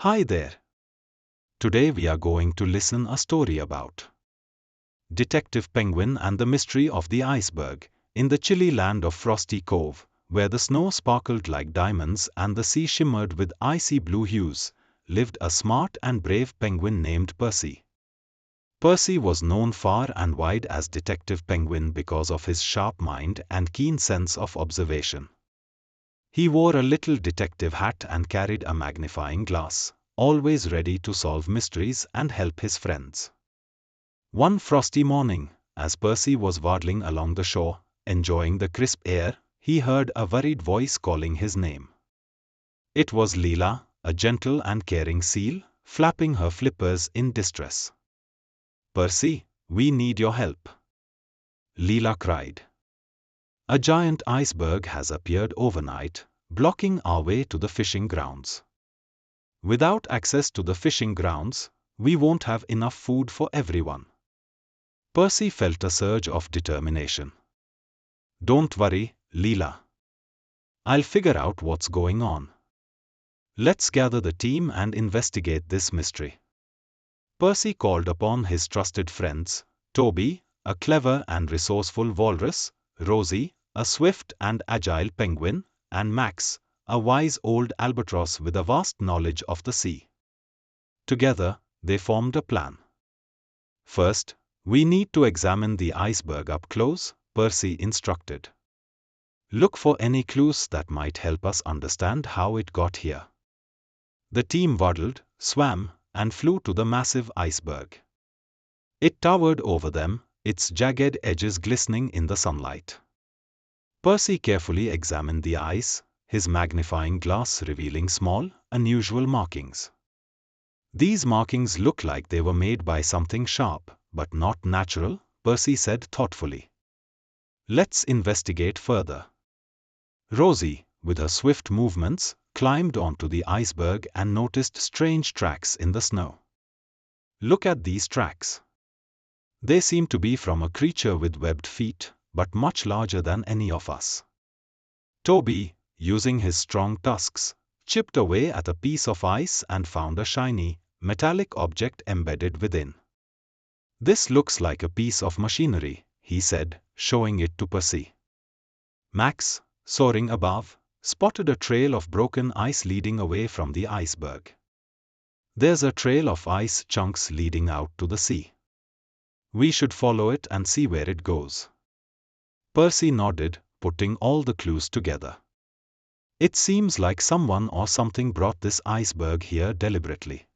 Hi there. Today we are going to listen a story about Detective Penguin and the Mystery of the Iceberg. In the chilly land of Frosty Cove, where the snow sparkled like diamonds and the sea shimmered with icy blue hues, lived a smart and brave penguin named Percy. Percy was known far and wide as Detective Penguin because of his sharp mind and keen sense of observation. He wore a little detective hat and carried a magnifying glass, always ready to solve mysteries and help his friends. One frosty morning, as Percy was waddling along the shore, enjoying the crisp air, he heard a worried voice calling his name. It was Leela, a gentle and caring seal, flapping her flippers in distress. "Percy, we need your help," Leela cried. "A giant iceberg has appeared overnight, blocking our way to the fishing grounds. Without access to the fishing grounds, we won't have enough food for everyone." Percy felt a surge of determination. "Don't worry, Leela. I'll figure out what's going on. Let's gather the team and investigate this mystery." Percy called upon his trusted friends, Toby, a clever and resourceful walrus, Rosie, a swift and agile penguin, and Max, a wise old albatross with a vast knowledge of the sea. Together, they formed a plan. "First, we need to examine the iceberg up close," Percy instructed. "Look for any clues that might help us understand how it got here." The team waddled, swam, and flew to the massive iceberg. It towered over them, its jagged edges glistening in the sunlight. Percy carefully examined the ice, his magnifying glass revealing small, unusual markings. "These markings look like they were made by something sharp, but not natural," Percy said thoughtfully. "Let's investigate further." Rosie, with her swift movements, climbed onto the iceberg and noticed strange tracks in the snow. "Look at these tracks. They seem to be from a creature with webbed feet, but much larger than any of us." Toby, using his strong tusks, chipped away at a piece of ice and found a shiny, metallic object embedded within. "This looks like a piece of machinery," he said, showing it to Percy. Max, soaring above, spotted a trail of broken ice leading away from the iceberg. "There's a trail of ice chunks leading out to the sea. We should follow it and see where it goes." Percy nodded, putting all the clues together. "It seems like someone or something brought this iceberg here deliberately.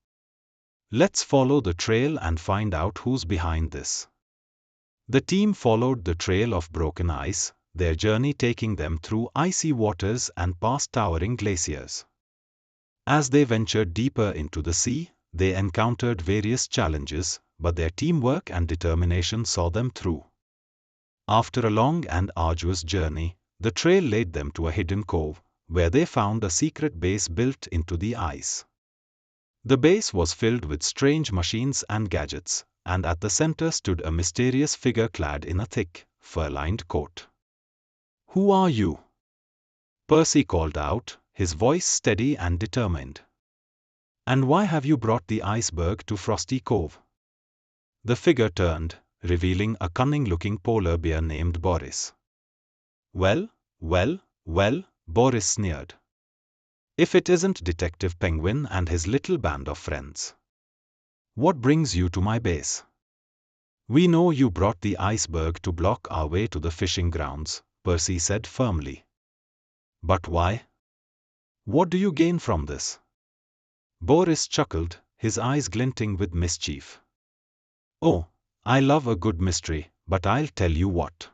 Let's follow the trail and find out who's behind this." The team followed the trail of broken ice, their journey taking them through icy waters and past towering glaciers. As they ventured deeper into the sea, they encountered various challenges, but their teamwork and determination saw them through. After a long and arduous journey, the trail led them to a hidden cove, where they found a secret base built into the ice. The base was filled with strange machines and gadgets, and at the center stood a mysterious figure clad in a thick, fur-lined coat. "Who are you?" Percy called out, his voice steady and determined. "And why have you brought the iceberg to Frosty Cove?" The figure turned, revealing a cunning-looking polar bear named Boris. Well, well," Boris sneered. "If it isn't Detective Penguin and his little band of friends. What brings you to my base?" "We know you brought the iceberg to block our way to the fishing grounds," Percy said firmly. "But why? What do you gain from this?" Boris chuckled, his eyes glinting with mischief. "Oh, I love a good mystery, but I'll tell you what.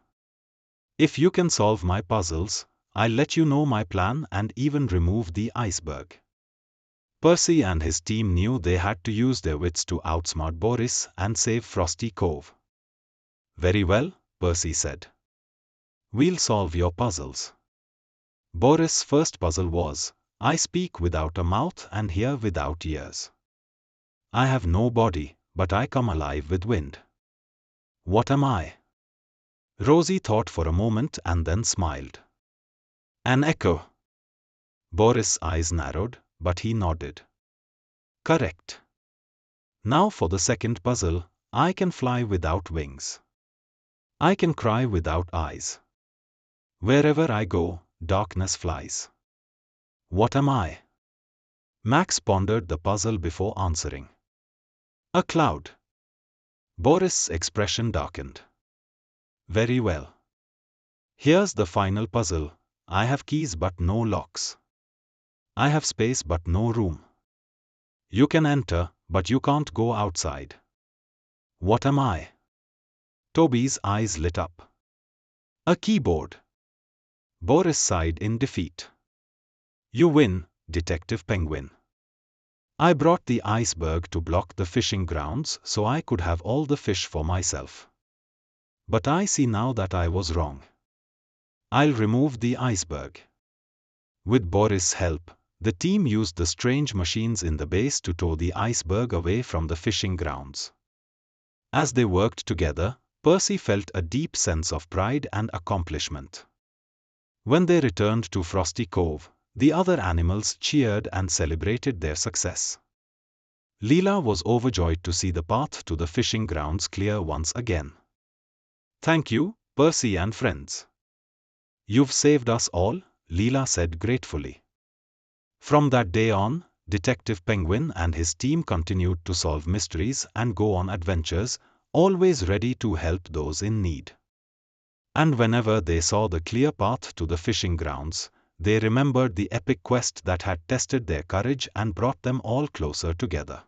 If you can solve my puzzles, I'll let you know my plan and even remove the iceberg." Percy and his team knew they had to use their wits to outsmart Boris and save Frosty Cove. "Very well," Percy said. "We'll solve your puzzles." Boris' first puzzle was, "I speak without a mouth and hear without ears. I have no body, but I come alive with wind. What am I?" Rosie thought for a moment and then smiled. "An echo." Boris' eyes narrowed, but he nodded. Correct. Now for the second puzzle, I can fly without wings. I can cry without eyes. Wherever I go, darkness flies. What am I? Max pondered the puzzle before answering. A cloud. Boris's expression darkened. Very well. Here's the final puzzle. I have keys but no locks. I have space but no room. You can enter, but you can't go outside. What am I? Toby's eyes lit up. A keyboard. Boris sighed in defeat. You win, Detective Penguin. I brought the iceberg to block the fishing grounds so I could have all the fish for myself. But I see now that I was wrong. I'll remove the iceberg. With Boris' help, the team used the strange machines in the base to tow the iceberg away from the fishing grounds. As they worked together, Percy felt a deep sense of pride and accomplishment. When they returned to Frosty Cove, the other animals cheered and celebrated their success. Leela was overjoyed to see the path to the fishing grounds clear once again. Thank you, Percy and friends. You've saved us all, Leela said gratefully. From that day on, Detective Penguin and his team continued to solve mysteries and go on adventures, always ready to help those in need. And whenever they saw the clear path to the fishing grounds, they remembered the epic quest that had tested their courage and brought them all closer together.